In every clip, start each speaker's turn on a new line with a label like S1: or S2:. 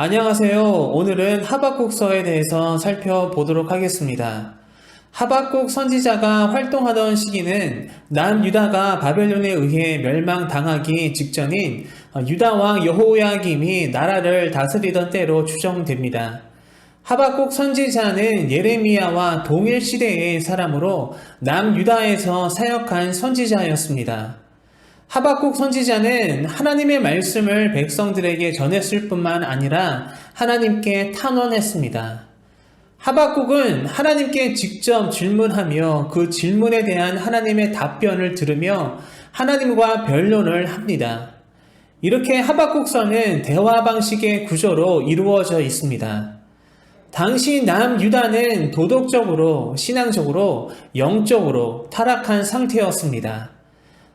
S1: 안녕하세요. 오늘은 하박국서에 대해서 살펴보도록 하겠습니다. 하박국 선지자가 활동하던 시기는 남유다가 바벨론에 의해 멸망당하기 직전인 유다 왕 여호야김이 나라를 다스리던 때로 추정됩니다. 하박국 선지자는 예레미야와 동일 시대의 사람으로 남유다에서 사역한 선지자였습니다. 하박국 선지자는 하나님의 말씀을 백성들에게 전했을 뿐만 아니라 하나님께 탄원했습니다. 하박국은 하나님께 직접 질문하며 그 질문에 대한 하나님의 답변을 들으며 하나님과 변론을 합니다. 이렇게 하박국서는 대화 방식의 구조로 이루어져 있습니다. 당시 남유다는 도덕적으로, 신앙적으로, 영적으로 타락한 상태였습니다.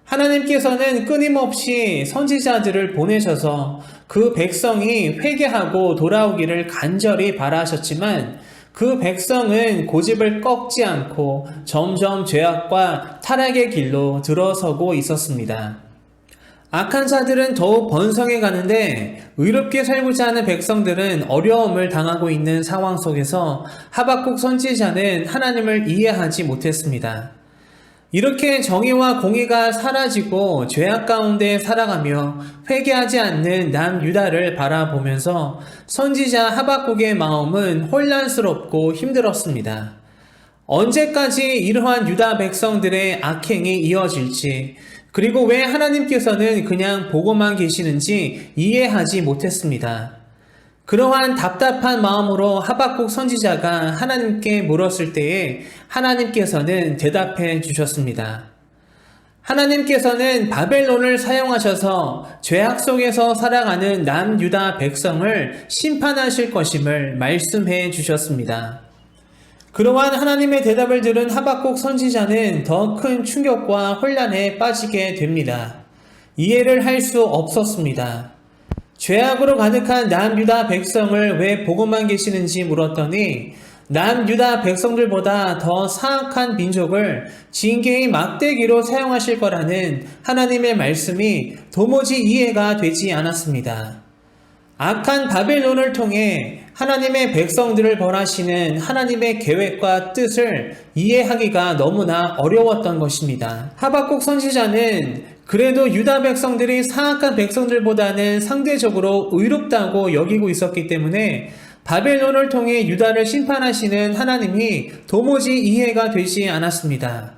S1: 하나님께서는 끊임없이 선지자들을 보내셔서 그 백성이 회개하고 돌아오기를 간절히 바라셨지만 그 백성은 고집을 꺾지 않고 점점 죄악과 타락의 길로 들어서고 있었습니다. 악한 자들은 더욱 번성해 가는데 의롭게 살고자 하는 백성들은 어려움을 당하고 있는 상황 속에서 하박국 선지자는 하나님을 이해하지 못했습니다. 이렇게 정의와 공의가 사라지고 죄악 가운데 살아가며 회개하지 않는 남유다를 바라보면서 선지자 하박국의 마음은 혼란스럽고 힘들었습니다. 언제까지 이러한 유다 백성들의 악행이 이어질지, 그리고 왜 하나님께서는 그냥 보고만 계시는지 이해하지 못했습니다. 그러한 답답한 마음으로 하박국 선지자가 하나님께 물었을 때에 하나님께서는 대답해 주셨습니다. 하나님께서는 바벨론을 사용하셔서 죄악 속에서 살아가는 남유다 백성을 심판하실 것임을 말씀해 주셨습니다. 그러한 하나님의 대답을 들은 하박국 선지자는 더 큰 충격과 혼란에 빠지게 됩니다. 이해를 할 수 없었습니다. 죄악으로 가득한 남유다 백성을 왜 보고만 계시는지 물었더니 남유다 백성들보다 더 사악한 민족을 징계의 막대기로 사용하실 거라는 하나님의 말씀이 도무지 이해가 되지 않았습니다. 악한 바벨론을 통해 하나님의 백성들을 벌하시는 하나님의 계획과 뜻을 이해하기가 너무나 어려웠던 것입니다. 하박국 선지자는 그래도 유다 백성들이 사악한 백성들보다는 상대적으로 의롭다고 여기고 있었기 때문에 바벨론을 통해 유다를 심판하시는 하나님이 도무지 이해가 되지 않았습니다.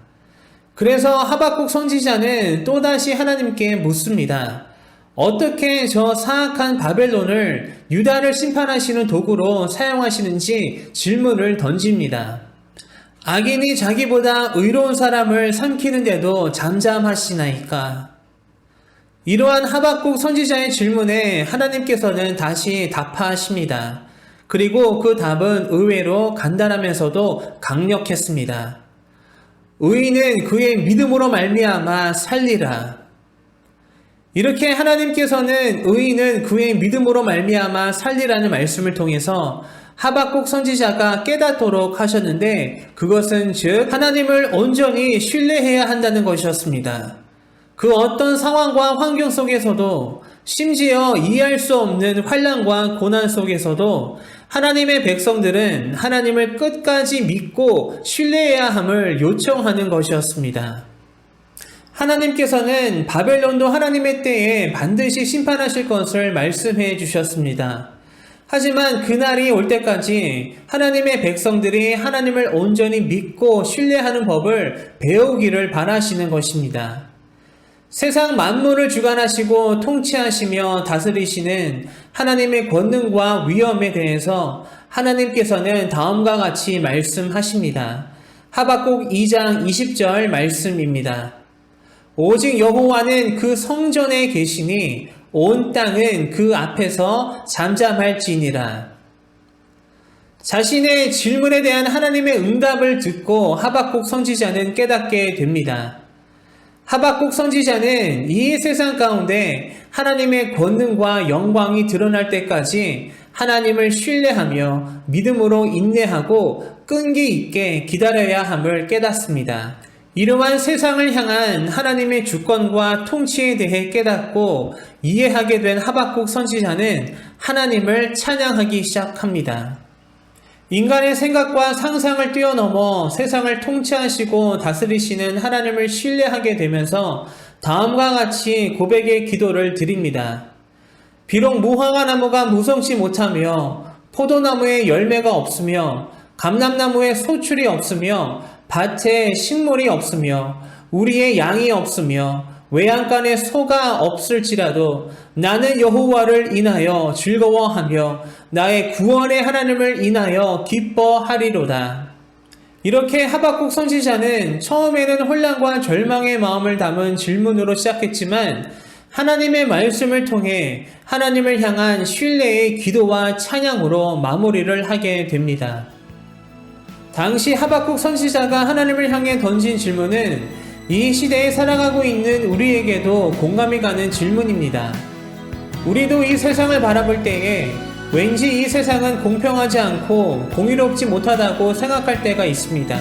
S1: 그래서 하박국 선지자는 또다시 하나님께 묻습니다. 어떻게 저 사악한 바벨론을 유다를 심판하시는 도구로 사용하시는지 질문을 던집니다. 악인이 자기보다 의로운 사람을 삼키는데도 잠잠하시나이까? 이러한 하박국 선지자의 질문에 하나님께서는 다시 답하십니다. 그리고 그 답은 의외로 간단하면서도 강력했습니다. 의인은 그의 믿음으로 말미암아 살리라. 이렇게 하나님께서는 의인은 그의 믿음으로 말미암아 살리라는 말씀을 통해서 하박국 선지자가 깨닫도록 하셨는데, 그것은 즉 하나님을 온전히 신뢰해야 한다는 것이었습니다. 그 어떤 상황과 환경 속에서도, 심지어 이해할 수 없는 환난과 고난 속에서도 하나님의 백성들은 하나님을 끝까지 믿고 신뢰해야 함을 요청하는 것이었습니다. 하나님께서는 바벨론도 하나님의 때에 반드시 심판하실 것을 말씀해 주셨습니다. 하지만 그날이 올 때까지 하나님의 백성들이 하나님을 온전히 믿고 신뢰하는 법을 배우기를 바라시는 것입니다. 세상 만물을 주관하시고 통치하시며 다스리시는 하나님의 권능과 위엄에 대해서 하나님께서는 다음과 같이 말씀하십니다. 하박국 2장 20절 말씀입니다. 오직 여호와는 그 성전에 계시니 온 땅은 그 앞에서 잠잠할지니라. 자신의 질문에 대한 하나님의 응답을 듣고 하박국 선지자는 깨닫게 됩니다. 하박국 선지자는 이 세상 가운데 하나님의 권능과 영광이 드러날 때까지 하나님을 신뢰하며 믿음으로 인내하고 끈기 있게 기다려야 함을 깨닫습니다. 이러한 세상을 향한 하나님의 주권과 통치에 대해 깨닫고 이해하게 된 하박국 선지자는 하나님을 찬양하기 시작합니다. 인간의 생각과 상상을 뛰어넘어 세상을 통치하시고 다스리시는 하나님을 신뢰하게 되면서 다음과 같이 고백의 기도를 드립니다. 비록 무화과 나무가 무성치 못하며 포도나무에 열매가 없으며 감람나무에 소출이 없으며 밭에 식물이 없으며 우리의 양이 없으며 외양간에 소가 없을지라도 나는 여호와를 인하여 즐거워하며 나의 구원의 하나님을 인하여 기뻐하리로다. 이렇게 하박국 선지자는 처음에는 혼란과 절망의 마음을 담은 질문으로 시작했지만 하나님의 말씀을 통해 하나님을 향한 신뢰의 기도와 찬양으로 마무리를 하게 됩니다. 당시 하박국 선지자가 하나님을 향해 던진 질문은 이 시대에 살아가고 있는 우리에게도 공감이 가는 질문입니다. 우리도 이 세상을 바라볼 때에 왠지 이 세상은 공평하지 않고 공의롭지 못하다고 생각할 때가 있습니다.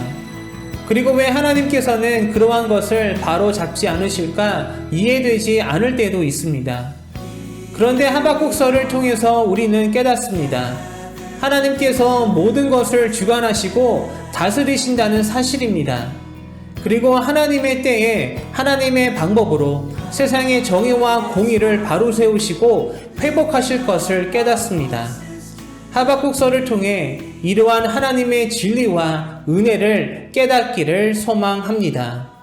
S1: 그리고 왜 하나님께서는 그러한 것을 바로 잡지 않으실까 이해되지 않을 때도 있습니다. 그런데 하박국서를 통해서 우리는 깨닫습니다. 하나님께서 모든 것을 주관하시고 다스리신다는 사실입니다. 그리고 하나님의 때에 하나님의 방법으로 세상의 정의와 공의를 바로 세우시고 회복하실 것을 깨닫습니다. 하박국서를 통해 이러한 하나님의 진리와 은혜를 깨닫기를 소망합니다.